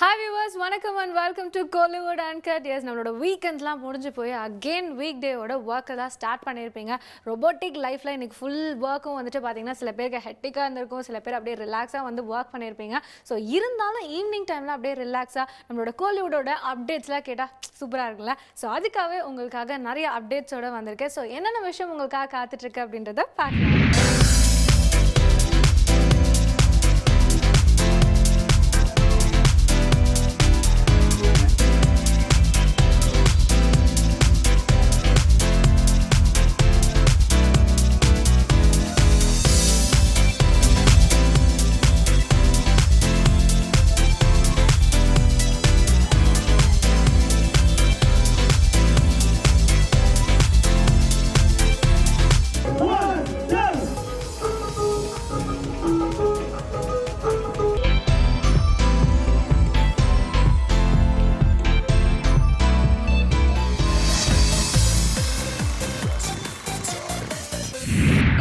Hi viewers, வணக்கம் and welcome to Kollywood Uncut. Yes, நம்மளோட வீக்கெண்ட்லாம் முடிஞ்சு போய் அகெயின் வீக் டேவோட ஒர்க் எல்லாம் ஸ்டார்ட் பண்ணியிருப்பீங்க. ரொபோட்டிக் லைஃப்பில் இன்னைக்கு ஃபுல் ஒர்க்கும் வந்துட்டு பார்த்தீங்கன்னா சில பேருக்கு ஹெக்டிக்காக இருந்திருக்கும், சில பேர் அப்படியே ரிலாக்ஸாக வந்து ஒர்க் பண்ணியிருப்பீங்க. ஸோ இருந்தாலும் ஈவினிங் டைமில் அப்படியே ரிலாக்ஸாக நம்மளோட கோலிவுட்டோட அப்டேட்ஸ்லாம் கேட்டால் சூப்பராக இருக்குல்ல. ஸோ அதுக்காகவே உங்களுக்காக நிறைய அப்டேட்ஸோடு வந்திருக்கேன். ஸோ என்னென்ன விஷயம் உங்களுக்காக காத்துட்ருக்கு அப்படின்றத பார்க்கலாம்.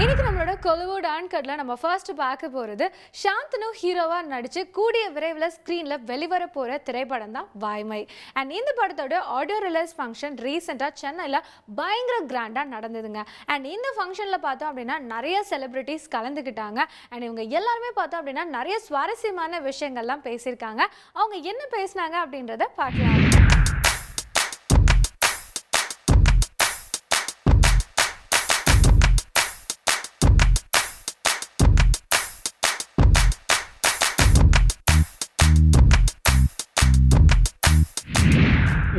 இன்னைக்கு நம்மளோட Kollywood Uncutல நம்ம ஃபர்ஸ்ட் பார்க்க போறது சாந்தனு ஹீரோவா நடிச்சு கூடிய விரைவில் ஸ்கிரீன்ல வெளிவர போற திரைப்படம் தான் வாய்மை. அண்ட் இந்த படத்தோட ஆடியோ ரிலீஸ் ஃபங்க்ஷன் ரீசெண்டா சென்னையில பயங்கர கிராண்டா நடந்ததுங்க. அண்ட் இந்த ஃபங்க்ஷன்ல பார்த்தோம் அப்படின்னா நிறைய செலிபிரிட்டிஸ் கலந்துக்கிட்டாங்க. அண்ட் இவங்க எல்லாருமே பார்த்தோம் அப்படின்னா நிறைய சுவாரஸ்யமான விஷயங்கள்லாம் பேசியிருக்காங்க. அவங்க என்ன பேசினாங்க அப்படின்றத பார்க்கலாம்.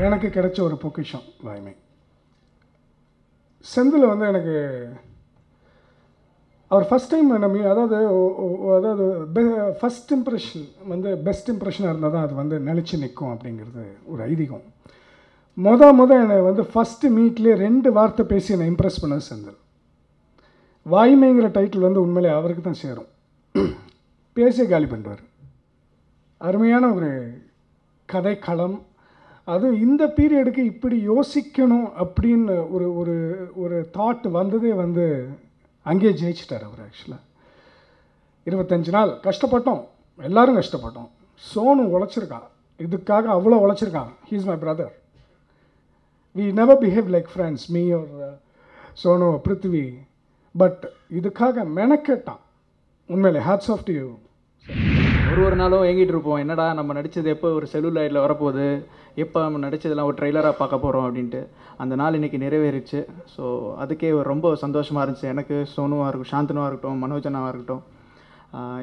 எனக்கு கிடைச்ச ஒரு பொக்கிஷம் வாய்மை. செந்தில் வந்து எனக்கு அவர் ஃபஸ்ட் டைம் நம்ம அதாவது ஃபஸ்ட் இம்ப்ரெஷன் வந்து பெஸ்ட் இம்ப்ரெஷனாக இருந்தால் தான் அது வந்து நிலச்சி நிற்கும் அப்படிங்கிறது ஒரு ஐதீகம். என்னை வந்து ஃபஸ்ட்டு மீட்லேயே 2 வார்த்தை பேசி என்னை இம்ப்ரெஸ் பண்ணது செந்தில். வாய்மைங்கிற டைட்டில் வந்து உண்மையிலே அவருக்கு தான் சேரும். பேசிய காலி பண்ணுவார். அருமையான ஒரு கதைக்களம். அதுவும் இந்த பீரியடுக்கு இப்படி யோசிக்கணும் அப்படின்னு ஒரு ஒரு ஒரு தாட் வந்ததே வந்து அங்கேயே ஜெயிச்சிட்டார் அவர். ஆக்சுவலாக 25 நாள் கஷ்டப்பட்டோம், எல்லோரும் கஷ்டப்பட்டோம். சோனு உழைச்சிருக்கான், இதுக்காக அவ்வளோ உழைச்சிருக்கான். He is my brother. We never behave like friends, me ஒரு சோனு பிருத்வி. பட் இதுக்காக மெனக்கெட்டான். உண்மையிலே ஹேட்ஸ் ஆஃப் டு யூ. ஒரு நாளும் ஏங்கிட்டு இருப்போம், என்னடா நம்ம நடித்தது எப்போ ஒரு செல்லுலாய்டில் வரப்போகுது, எப்போ நம்ம நடித்ததெல்லாம் ஒரு ட்ரெய்லராக பார்க்க போகிறோம் அப்படின்ட்டு. அந்த நாள் இன்றைக்கி நிறைவேறிச்சு. ஸோ அதுக்கே ரொம்ப சந்தோஷமாக இருந்துச்சு எனக்கு. சோனுவாக இருக்கட்டும், சாந்தனுவாக இருக்கட்டும், மனோஜனாவாக இருக்கட்டும்.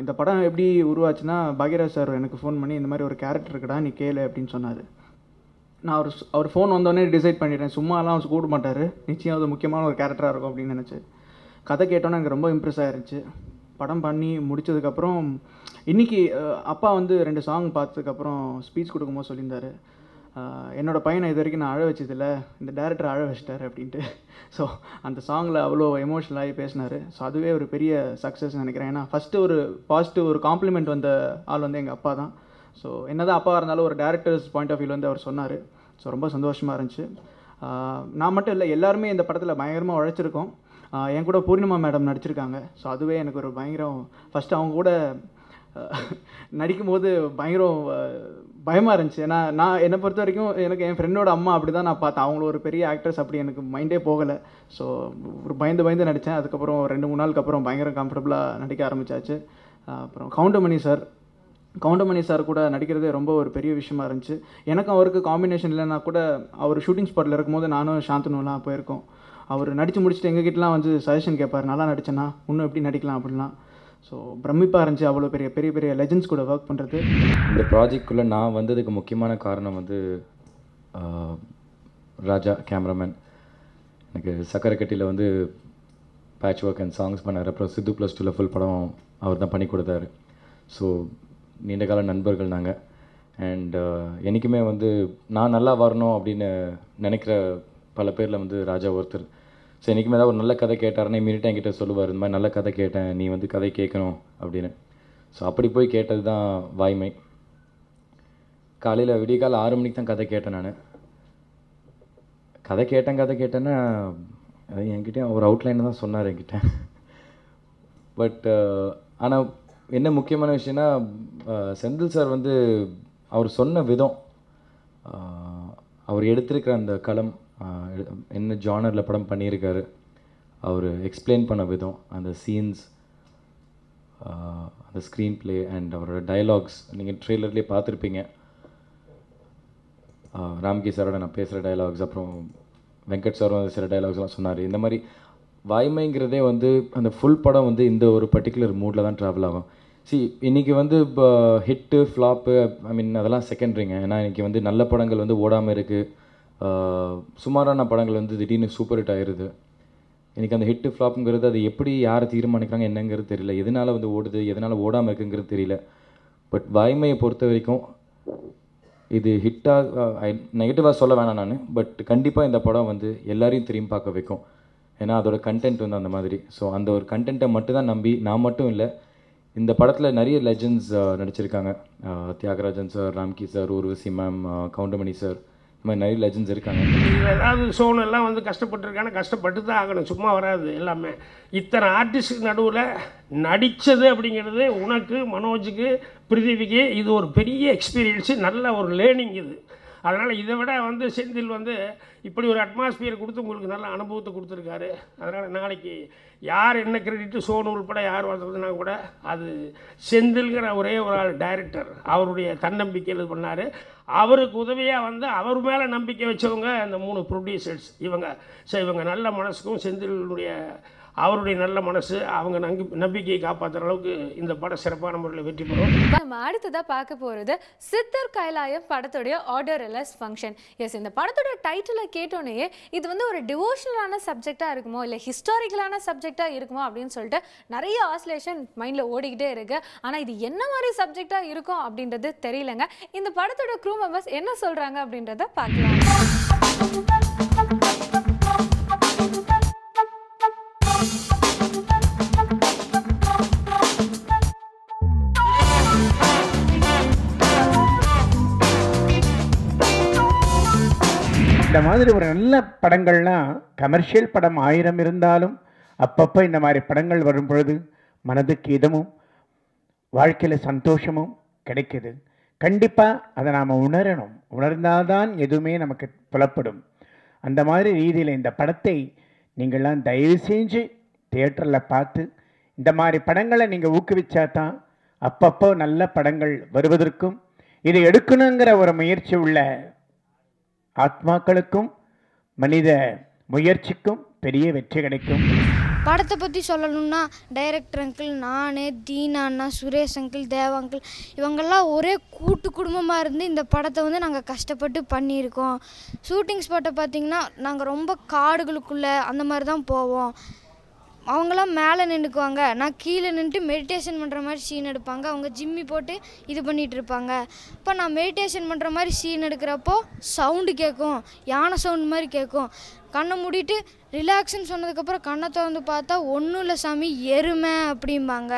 இந்த படம் எப்படி உருவாச்சுன்னா, பாக்யராஜ் சார் எனக்கு ஃபோன் பண்ணி இந்த மாதிரி ஒரு கேரக்டர் இருக்குடா நீ கேளு அப்படின்னு சொன்னார். நான் அவர் ஃபோன் வந்தோடனே டிசைட் பண்ணிட்டேன், சும்மாலாம் அவர் கூட மாட்டார், நிச்சயம் அது முக்கியமான ஒரு கேரக்டராக இருக்கும் அப்படின்னு நினச்சி கதை கேட்டோன்னே எனக்கு ரொம்ப இம்ப்ரெஸ் ஆகிருந்துச்சு. படம் பண்ணி முடித்ததுக்கப்புறம் இன்றைக்கி அப்பா வந்து 2 சாங் பார்த்ததுக்கப்புறம் ஸ்பீச் கொடுக்கும்போது சொல்லியிருந்தார், என்னோடய பையனை இது வரைக்கும் நான் அழ வச்சதில்லை, இந்த டேரக்டர் அழ வச்சிட்டார் அப்படின்ட்டு. ஸோ அந்த சாங்கில் அவ்வளோ எமோஷ்னலாகி பேசினார். ஸோ அதுவே ஒரு பெரிய சக்ஸஸ் நினைக்கிறேன். ஏன்னா ஃபஸ்ட்டு ஒரு பாசிட்டிவ் ஒரு காம்ப்ளிமெண்ட் வந்த ஆள் வந்து எங்கள் அப்பா தான். ஸோ என்ன தான் அப்பாவாக இருந்தாலும் ஒரு டேரக்டர்ஸ் பாயிண்ட் ஆஃப் வியூவில் வந்து அவர் சொன்னார். ஸோ ரொம்ப சந்தோஷமாக இருந்துச்சு. நான் மட்டும் இல்லை, எல்லாருமே இந்த படத்தில் பயங்கரமாக உழைச்சிருக்கோம். என் கூட பூர்ணிமா மேடம் நடிச்சிருக்காங்க. ஸோ அதுவே எனக்கு ஒரு பயங்கரம். ஃபஸ்ட்டு அவங்க கூட நடிக்கும்போது பயங்கரம் பயமாக இருந்துச்சு. ஏன்னா நான் என்னை பொறுத்த வரைக்கும் எனக்கு என் ஃப்ரெண்டோட அம்மா அப்படி தான் நான் பார்த்தேன். அவங்கள ஒரு பெரிய ஆக்ட்ரஸ் அப்படி எனக்கு மைண்டே போகலை. ஸோ ஒரு பயந்து நடித்தேன். அதுக்கப்புறம் 2-3 நாளுக்கு அப்புறம் பயங்கர கம்ஃபர்டபுளாக நடிக்க ஆரம்பித்தாச்சு. அப்புறம் கவுண்டமணி சார் கூட நடிக்கிறதே ரொம்ப ஒரு பெரிய விஷயமா இருந்துச்சு. எனக்கும் அவருக்கு காம்பினேஷன் இல்லைன்னா கூட அவர் ஷூட்டிங் ஸ்பாட்டில் இருக்கும்போது நானும் சாந்தனுலாம் போயிருக்கோம். அவர் நடித்து முடிச்சுட்டு எங்ககிட்டலாம் வந்து சஜஷன் கேட்பார், நல்லா நடிச்சேன்னா இன்னும் எப்படி நடிக்கலாம் அப்படின்லாம். ஸோ பிரமிப்பாக இருந்துச்சு அவ்வளோ பெரிய லெஜெண்ட்ஸ் கூட ஒர்க் பண்ணுறது. இந்த ப்ராஜெக்ட்குள்ளே நான் வந்ததுக்கு முக்கியமான காரணம் வந்து ராஜா கேமராமேன். எனக்கு சக்கரக்கட்டியில் வந்து பேட்ச் ஒர்க் அண்ட் சாங்ஸ் பண்ணார். அப்புறம் சித்து +2 ஃபுல் படம் அவர் தான் பண்ணி கொடுத்தாரு. ஸோ நீண்ட கால நண்பர்கள் நாங்கள். அண்ட் என்றைக்குமே வந்து நான் நல்லா வரணும் அப்படின்னு நினைக்கிற பல பேரில் வந்து ராஜா ஒருத்தர். ஸோ என்றைக்குமே ஏதாவது ஒரு நல்ல கதை கேட்டாருன்னா இமீடியட்டாக என்கிட்ட சொல்லுவார், இந்த மாதிரி நல்ல கதை கேட்டேன், நீ வந்து கதை கேட்கணும் அப்படின்னு. ஸோ அப்படி போய் கேட்டது தான் வாய்மை. காலையில் விடிய 6 மணிக்கு தான் கதை கேட்டேன். நான் கதை கேட்டேன்னா என்கிட்ட ஒரு அவுட்லைன் தான் சொன்னார் என்கிட்ட. பட் ஆனால் என்ன முக்கியமான விஷயம்னா, செந்தில் சார் வந்து அவர் சொன்ன விதம், அவர் எடுத்திருக்கிற அந்த களம், என்ன ஜானரில் படம் பண்ணியிருக்காரு, அவர் எக்ஸ்பிளைன் பண்ண விதம், அந்த சீன்ஸ், அந்த ஸ்க்ரீன் ப்ளே அண்ட் அவரோட டயலாக்ஸ் நீங்கள் ட்ரெய்லர்லேயே பார்த்துருப்பீங்க. ராம்கி சாரோட நான் பேசுகிற டயலாக்ஸ், அப்புறம் வெங்கட் சாரும் சில டயலாக்ஸ்லாம் சொன்னார். இந்த மாதிரி வாய்மைங்கிறதே வந்து அந்த ஃபுல் படம் வந்து இந்த ஒரு பர்டிகுலர் மூடில் தான் ட்ராவல் ஆகும். இன்றைக்கி வந்து இப்போ ஹிட்டு ஃப்ளாப்பு அதெல்லாம் செகண்ட்ரிங்க. ஏன்னா இன்றைக்கி வந்து நல்ல படங்கள் வந்து ஓடாமல் இருக்குது, சுமாரான படங்கள் வந்து திடீர்னு சூப்பர் ஹிட் ஆயிடுது. இன்றைக்கி அந்த ஹிட்டு ஃப்ளாப்புங்கிறது அது எப்படி யாரை தீர்மானிக்கிறாங்க என்னங்கிறது தெரியல, எதனால் வந்து ஓடுது எதனால் ஓடாமல் இருக்குங்கிறது தெரியல. பட் வாய்மையை பொறுத்த வரைக்கும் இது ஹிட்டாக நெகட்டிவாக சொல்ல வேணாம் நான், பட் கண்டிப்பாக இந்த படம் வந்து எல்லாரையும் திரும்பி பார்க்க வைக்கும். ஏன்னா அதோட கண்டென்ட் வந்து அந்த மாதிரி. ஸோ அந்த ஒரு கண்டென்ட்டை மட்டும் தான் நம்பி, நான் மட்டும் இல்லை, இந்த படத்தில் நிறைய லெஜண்ட்ஸ் நடிச்சிருக்காங்க. Thiagarajan sir, Ramki sir, Urvashi ma'am, Goundamani sir, இந்த மாதிரி நிறைய லெஜண்ட்ஸ் இருக்காங்க. இதில் ஏதாவது சோனெல்லாம் வந்து கஷ்டப்பட்டுருக்காங்க, கஷ்டப்பட்டு தான் ஆகணும், சும்மா வராது எல்லாமே. இத்தனை ஆர்டிஸ்டுக்கு நடுவில் நடித்தது அப்படிங்கிறது உனக்கு, மனோஜுக்கு, பிரிதிவிக்கு இது ஒரு பெரிய எக்ஸ்பீரியன்ஸு, நல்ல ஒரு லேர்னிங் இது. அதனால் இதை விட வந்து செந்தில் வந்து இப்படி ஒரு அட்மாஸ்பியர் கொடுத்து உங்களுக்கு நல்ல அனுபவத்தை கொடுத்துருக்காரு. அதனால் நாளைக்கு யார் என்ன கிரெடிட்டு, சோனு உள்பட யார் வந்ததுன்னா கூட அது செந்தில்ங்கிற ஒரே ஒரு ஆள் டைரக்டர் அவருடைய தன்னம்பிக்கையில் இது பண்ணார். அவருக்கு உதவியாக வந்து அவர் மேலே நம்பிக்கை வச்சவங்க அந்த 3 ப்ரொடியூசர்ஸ் இவங்க. ஸோ இவங்க நல்ல மனசுக்கும் செந்திலுடைய அவருடைய நல்ல மனசு அவங்க நம்பிக்கையை காப்பாற்றுற அளவுக்கு இந்த படம் சிறப்பான முறையில் வெற்றி பெறும். நம்ம அடுத்ததாக பார்க்க போகிறது சித்தர் கைலாயம் படத்துடைய ஆர்டர்லெஸ் ஃபங்க்ஷன். எஸ், இந்த படத்தோட டைட்டிலை கேட்டோன்னே இது வந்து ஒரு டிவோஷனலான சப்ஜெக்டாக இருக்குமோ இல்லை ஹிஸ்டாரிக்கலான சப்ஜெக்டாக இருக்குமோ அப்படின்னு சொல்லிட்டு நிறைய ஆஸ்லேஷன் மைண்டில் ஓடிக்கிட்டே இருக்கு. ஆனால் இது என்ன மாதிரி சப்ஜெக்டாக இருக்கும் அப்படின்றது தெரியலங்க. இந்த படத்தோட க்ரூ மெம்பர்ஸ் என்ன சொல்கிறாங்க அப்படின்றத பார்க்கலாம். இந்த மாதிரி ஒரு நல்ல படங்கள்லாம், கமர்ஷியல் படம் 1000 இருந்தாலும் அப்பப்போ இந்த மாதிரி படங்கள் வரும் பொழுது மனதுக்கு இதமும் வாழ்க்கையில் சந்தோஷமும் கிடைக்குது. கண்டிப்பாக அதை நாம் உணரணும், உணர்ந்தால்தான் எதுவுமே நமக்கு புலப்படும். அந்த மாதிரி ரீதியில் இந்த படத்தை நீங்கள்லாம் தயவு செஞ்சு தியேட்டரில் பார்த்து இந்த மாதிரி படங்களை நீங்கள் ஊக்குவிச்சா தான் அப்பப்போ நல்ல படங்கள் வருவதற்கும், இதை எடுக்கணுங்கிற ஒரு முயற்சி உள்ள ஆத்மாக்களுக்கும் மனித முயற்சிக்கும் பெரிய வெற்றி கிடைக்கும். படத்தை பற்றி சொல்லணும்னா டைரக்டர் அங்கிள், நான், தீனா அண்ணா, சுரேஷ் அங்கிள், தேவா அங்கிள் இவங்கெல்லாம் ஒரே கூட்டு குடும்பமாக இருந்து இந்த படத்தை வந்து நாங்கள் கஷ்டப்பட்டு பண்ணியிருக்கோம். ஷூட்டிங் ஸ்பாட்டை பார்த்திங்கன்னா நாங்கள் ரொம்ப காடுகளுக்குள்ளே அந்த மாதிரி தான் போவோம். அவங்களாம் மேலே நின்றுக்குவாங்க, நான் கீழே நின்றுட்டு மெடிடேஷன் பண்ணுற மாதிரி சீன் எடுப்பாங்க. அவங்க ஜிம்மி போட்டு இது பண்ணிகிட்டு இருப்பாங்க. இப்போ நான் மெடிடேஷன் பண்ணுற மாதிரி சீன் எடுக்கிறப்போ சவுண்டு கேட்கும், யானை சவுண்டு மாதிரி கேட்கும். கண்ணை மூடிட்டு ரிலாக்ஸ்ன்னு சொன்னதுக்கப்புறம் கண்ணை திறந்து பார்த்தா ஒன்றும் இல்லை சாமி, எருமை அப்படிம்பாங்க.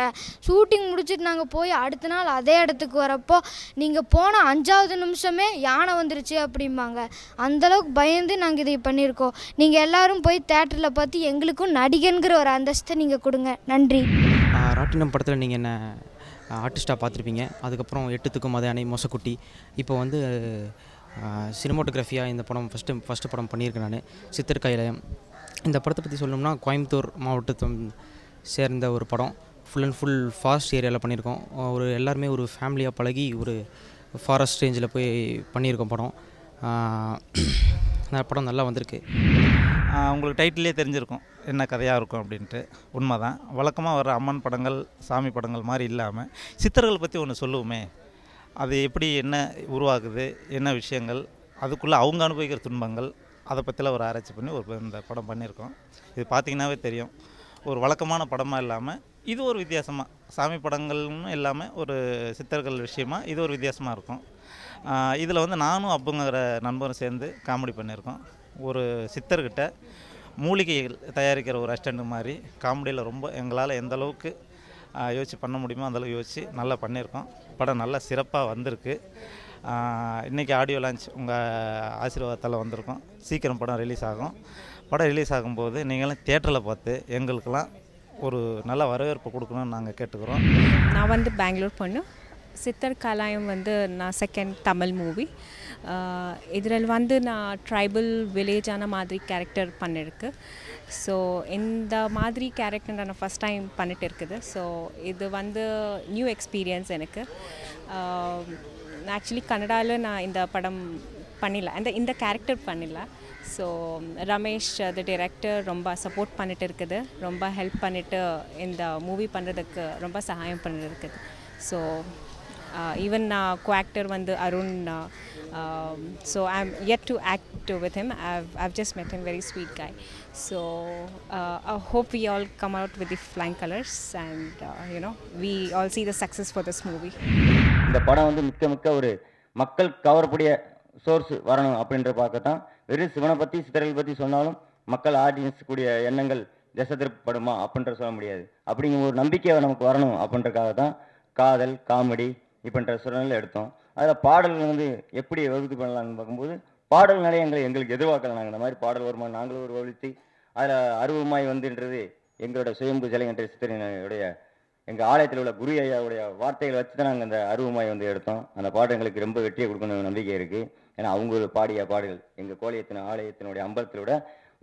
ஷூட்டிங் முடிச்சுட்டு நாங்கள் போய் அடுத்த நாள் அதே இடத்துக்கு வரப்போ நீங்கள் போன 5வது நிமிஷமே யானை வந்துருச்சு அப்படிம்பாங்க. அந்தளவுக்கு பயந்து நாங்கள் இதை பண்ணியிருக்கோம். நீங்கள் எல்லோரும் போய் தேட்டரில் பார்த்து எங்களுக்கும் நடிகன்கிற ஒரு அந்தஸ்தை நீங்கள் கொடுங்க. நன்றி. ராட்டினம் படத்தில் நீங்கள் என்ன ஆர்டிஸ்ட்டாக பார்த்துருப்பீங்க. அதுக்கப்புறம் 8 தூக்கம் மத அணை, மொசக்குட்டி. இப்போ வந்து சினிமாட்டோகிராஃபியாக இந்த படம் ஃபஸ்ட்டு படம் பண்ணியிருக்கேன் நான், சித்தர் கைலாயம். இந்த படத்தை பற்றி சொல்லணும்னா கோயம்புத்தூர் மாவட்டத்தை சேர்ந்த ஒரு படம். ஃபுல் அண்ட் ஃபுல் ஃபாரஸ்ட் ஏரியாவில் பண்ணியிருக்கோம். எல்லாருமே ஒரு ஃபேமிலியாக பழகி ஒரு ஃபாரஸ்ட் ரேஞ்சில் போய் பண்ணியிருக்கோம் படம். அந்த படம் நல்லா வந்திருக்கு. உங்களுக்கு டைட்டிலே தெரிஞ்சிருக்கும் என்ன கதையாக இருக்கும் அப்படின்ட்டு. உண்மை தான், வழக்கமாக வர அம்மன் படங்கள், சாமி படங்கள் மாதிரி இல்லாமல் சித்தர்கள் பற்றி ஒன்று சொல்லுவோமே, அது எப்படி என்ன உருவாகுது, என்ன விஷயங்கள், அதுக்குள்ளே அவங்க அனுபவிக்கிற துன்பங்கள், அதை பற்றிலாம் ஒரு ஆராய்ச்சி பண்ணி இந்த படம் பண்ணியிருக்கோம். இது பார்த்திங்கனாவே தெரியும், ஒரு வழக்கமான படமாக இல்லாமல் இது ஒரு வித்தியாசமாக, சாமி படங்கள்னு இல்லாமல் ஒரு சித்தர்கள் விஷயமாக இது ஒரு வித்தியாசமாக இருக்கும். இதில் வந்து நானும் அப்புங்கிற நண்பரும் சேர்ந்து காமெடி பண்ணியிருக்கோம். ஒரு சித்தர்கிட்ட மூலிகைகள் தயாரிக்கிற ஒரு அசிஸ்டண்ட் மாதிரி காமெடியில் ரொம்ப எங்களால் எந்த அளவுக்கு யோசித்து பண்ண முடியுமோ அந்தளவுக்கு யோசித்து நல்லா பண்ணியிருக்கோம். படம் நல்லா சிறப்பாக வந்திருக்கு. இன்றைக்கி ஆடியோ லான்ச் உங்கள் ஆசீர்வாதத்தால் வந்திருக்கோம். சீக்கிரம் படம் ரிலீஸ் ஆகும். படம் ரிலீஸ் ஆகும்போது நீங்களும் தியேட்டரில் பார்த்து எங்களுக்கெல்லாம் ஒரு நல்ல வரவேற்பு கொடுக்கணும்னு நாங்கள் கேட்டுக்கிறோம். நான் வந்து பெங்களூர் பொண்ணு. சித்தர் கலாயம் வந்து நான் செகண்ட் தமிழ் மூவி. இதில் வந்து நான் ட்ரைபல் வில்லேஜான மாதிரி கேரக்டர் பண்ணியிருக்கு. ஸோ இந்த மாதிரி கேரக்டர் நான் ஃபஸ்ட் டைம் பண்ணிட்டு இருக்குது. ஸோ இது வந்து நியூ எக்ஸ்பீரியன்ஸ் எனக்கு. ஆக்சுவலி கன்னடாவில் நான் இந்த படம் பண்ணிடல, இந்த கேரக்டர் பண்ணிடல. ஸோ ரமேஷ் த டைரக்டர் ரொம்ப சப்போர்ட் பண்ணிட்டு இருக்குது, ரொம்ப ஹெல்ப் பண்ணிவிட்டு இந்த மூவி பண்ணுறதுக்கு ரொம்ப சகாயம் பண்ணிட்டு இருக்குது. ஸோ ஈவன் கோஆக்டர் வந்து Arun. So I'm yet to act with him. I've just met him, very sweet guy. So I hope we all come out with the flying colors and we all see the success for this movie. இந்த படம் வந்து மிக்க ஒரு மக்கள் கவரக்கூடிய source வரணும் அப்படின்ற பார்க்கத்தான். வெறும் சிவனை பற்றி சித்தர்கள் பற்றி சொன்னாலும் மக்கள் ஆடியன்ஸ் கூடிய எண்ணங்கள் திசை திருப்பப்படுமா அப்படின்ற சொல்ல முடியாது. அப்படிங்கிற ஒரு நம்பிக்கை நமக்கு வரணும் அப்படின்றக்காக தான் காதல் காமெடி இப்படின்ற சூழ்நிலை எடுத்தோம். அதில் பாடல்கள் வந்து எப்படி வகுத்து பண்ணலான்னு பார்க்கும்போது பாடல் நிறைய எங்களுக்கு எதிர்பார்க்கலாம். நாங்கள் இந்த மாதிரி பாடல் வருமா நாங்களும் ஒரு வலித்து அதில் அருவமாய் வந்துன்றது எங்களோட சுயம்பு சிலை என்ற சித்தரினுடைய எங்கள் ஆலயத்தில் உள்ள குரு ஐயாவுடைய வார்த்தைகளை வச்சு தான் நாங்கள் அந்த அருவமாய் வந்து எடுத்தோம். அந்த பாடம் எங்களுக்கு ரொம்ப வெற்றியை கொடுக்கணும் நம்பிக்கை இருக்குது. ஏன்னா அவங்க பாடிய பாடல்கள் எங்கள் கோலியத்தின் ஆலயத்தினுடைய அம்பலத்திலோட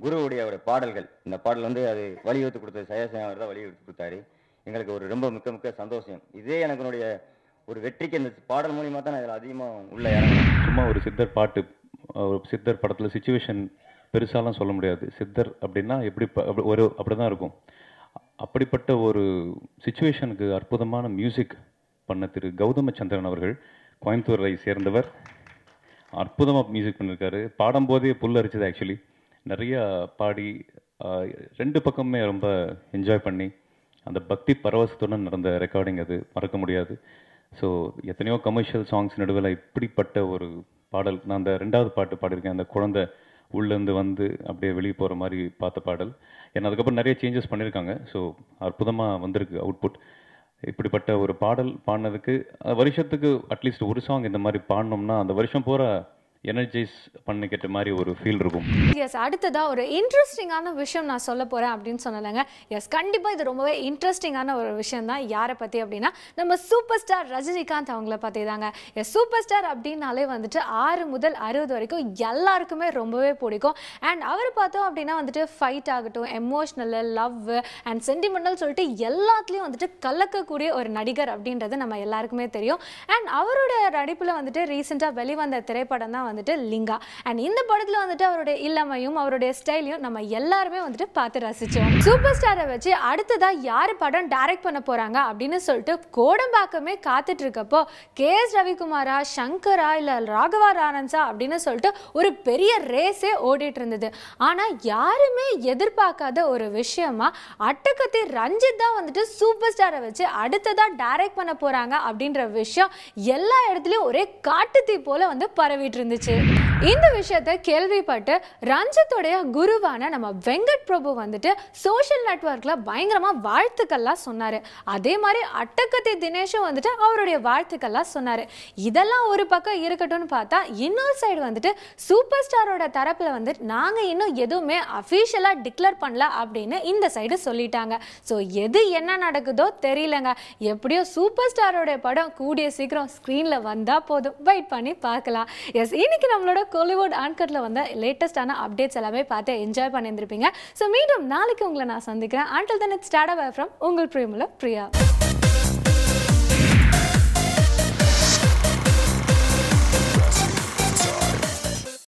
குருவுடைய பாடல்கள். இந்த பாடல் வந்து அது வலியுறுத்தி கொடுத்தது சயசையாவர் தான் வலியுறுத்தி கொடுத்தாரு. எங்களுக்கு ஒரு ரொம்ப மிக்க சந்தோஷம். இதே எனக்கு ஒரு வெற்றிக்கு இந்த பாடல் மூலியமாக தான் இதில் அதிகமாக உள்ள இறங்கணும். சும்மா ஒரு சித்தர் பாட்டு, ஒரு சித்தர் படத்தில் சுச்சுவேஷன் பெருசாலாம் சொல்ல முடியாது. சித்தர் அப்படின்னா அப்படி தான் இருக்கும். அப்படிப்பட்ட ஒரு சுச்சுவேஷனுக்கு அற்புதமான மியூசிக் பண்ண திரு கௌதம சந்திரன் அவர்கள், கோயம்புத்தூரை சேர்ந்தவர், அற்புதமாக மியூசிக் பண்ணியிருக்காரு. பாடும்போதே புல் அரிச்சது. ஆக்சுவலி நிறையா பாடி ரெண்டு பக்கமே ரொம்ப என்ஜாய் பண்ணி அந்த பக்தி பரவசத்துடன் நடந்த ரெக்கார்டிங் அது மறக்க முடியாது. ஸோ எத்தனையோ கமர்ஷியல் சாங்ஸ் நடுவில் இப்படிப்பட்ட ஒரு பாடல். நான் அந்த ரெண்டாவது பாட்டு பாடியிருக்கேன், அந்த குழந்தை உள்ளேருந்து வந்து அப்படியே வெளியே போகிற மாதிரி பார்த்த பாடல். ஏன்னா அதுக்கப்புறம் நிறைய சேஞ்சஸ் பண்ணியிருக்காங்க. ஸோ அற்புதமாக வந்திருக்கு அவுட்புட். இப்படிப்பட்ட ஒரு பாடல் பாடினதுக்கு வருஷத்துக்கு அட்லீஸ்ட் ஒரு சாங் இந்த மாதிரி பாடினோம்னா அந்த வருஷம் பூரா எனர்ஜைஸ் பண்ணிக்கிட்ட மாதிரி ஒரு ஃபீல் இருக்கும். எஸ், அடுத்ததாக ஒரு இன்ட்ரெஸ்டிங்கான விஷயம் நான் சொல்ல போகிறேன் அப்படின்னு சொன்னலைங்க. எஸ், கண்டிப்பாக இது ரொம்பவே இன்ட்ரெஸ்டிங்கான ஒரு விஷயம் தான். யாரை பற்றி அப்படின்னா நம்ம சூப்பர் ஸ்டார் ரஜினிகாந்த் அவங்கள பற்றி தாங்க. எஸ், சூப்பர் ஸ்டார் அப்படின்னாலே வந்துட்டு 6 முதல் 60 வரைக்கும் எல்லாருக்குமே ரொம்பவே பிடிக்கும். அண்ட் அவர் பார்த்தோம் அப்படின்னா வந்துட்டு ஃபைட் ஆகட்டும், எமோஷ்னல், லவ் அண்ட் சென்டிமெண்டல் சொல்லிட்டு எல்லாத்துலேயும் வந்துட்டு கலக்கக்கூடிய ஒரு நடிகர் அப்படின்றது நம்ம எல்லாருக்குமே தெரியும். அண்ட் அவரோட நடிப்பில் வந்துட்டு ரீசெண்டாக வெளிவந்த திரைப்படம் தான் வந்துட்டு லிங்கா. அண்ட் இந்த படத்துல வந்துட்டு அவருடைய இளமையும் அவருடைய ஸ்டைலையும் நம்ம எல்லாருமே வந்துட்டு பார்த்து ரசிச்சோம். சூப்பர் ஸ்டாரை வச்சு அடுத்ததா யாரு படம் டைரக்ட் பண்ண போறாங்க அப்படின்னு சொல்லிட்டு கோடம்பாக்கமே காத்துட்டு இருக்கப்போ KS ரவிக்குமாரா, சங்கரா, இல்ல ராகவா லாரன்ஸா அப்படின்னு சொல்லிட்டு ஒரு பெரிய ரேஸே ஓடிட்டு இருந்தது. ஆனா யாருமே எதிர்பார்க்காத ஒரு விஷயமா அட்டகத்தி ரஞ்சித் தான் வந்துட்டு சூப்பர் ஸ்டாரை வச்சு அடுத்ததா டைரக்ட் பண்ண போறாங்க அப்படின்ற விஷயம் எல்லா இடத்துலயும் ஒரே காட்டுத்தீ போல வந்து பரவிட்டு இருந்துச்சு. இந்த விஷயத்தை கேள்விப்பட்டு ரஞ்சித்தோடைய குருவான நம்ம வெங்கட் பிரபு வந்துட்டு சோஷியல் நெட்வொர்க்ல பயங்கரமா வாழ்த்துக்கள்லாம் சொன்னாரு. அதே மாதிரி அட்டகத்தி தினேஷும் வந்துட்டு அவருடைய வாழ்த்துக்கள்லாம் சொன்னாரு. இதெல்லாம் ஒரு பக்கம் இருக்கட்டும்னு பார்த்தா இன்னொரு சைடு வந்துட்டு சூப்பர் ஸ்டாரோட தரப்புல வந்து நாங்க இன்னும் எதுவுமே அஃபீஷியலா டிக்ளேர் பண்ணல அப்படின்னு இந்த சைடு சொல்லிட்டாங்க. ஸோ எது என்ன நடக்குதோ தெரியலங்க. எப்படியோ சூப்பர் ஸ்டாரோட படம் கூடிய சீக்கிரம் ஸ்க்ரீன்ல வந்தா போதும், வெயிட் பண்ணி பார்க்கலாம். எஸ், இன்னைக்கு நம்மளோட கோலிவுட் அன்கட்ல வந்த லேட்டஸ்டான அப்டேட்ஸ் எல்லாமே பார்த்து என்ஜாய் பண்ணியிருந்திருப்பீங்க. ஸோ மீண்டும் நாளைக்கு உங்களை நான் சந்திக்கிறேன். Until then, it's Tada Bye from உங்கள் பிரியமுள்ள பிரியா.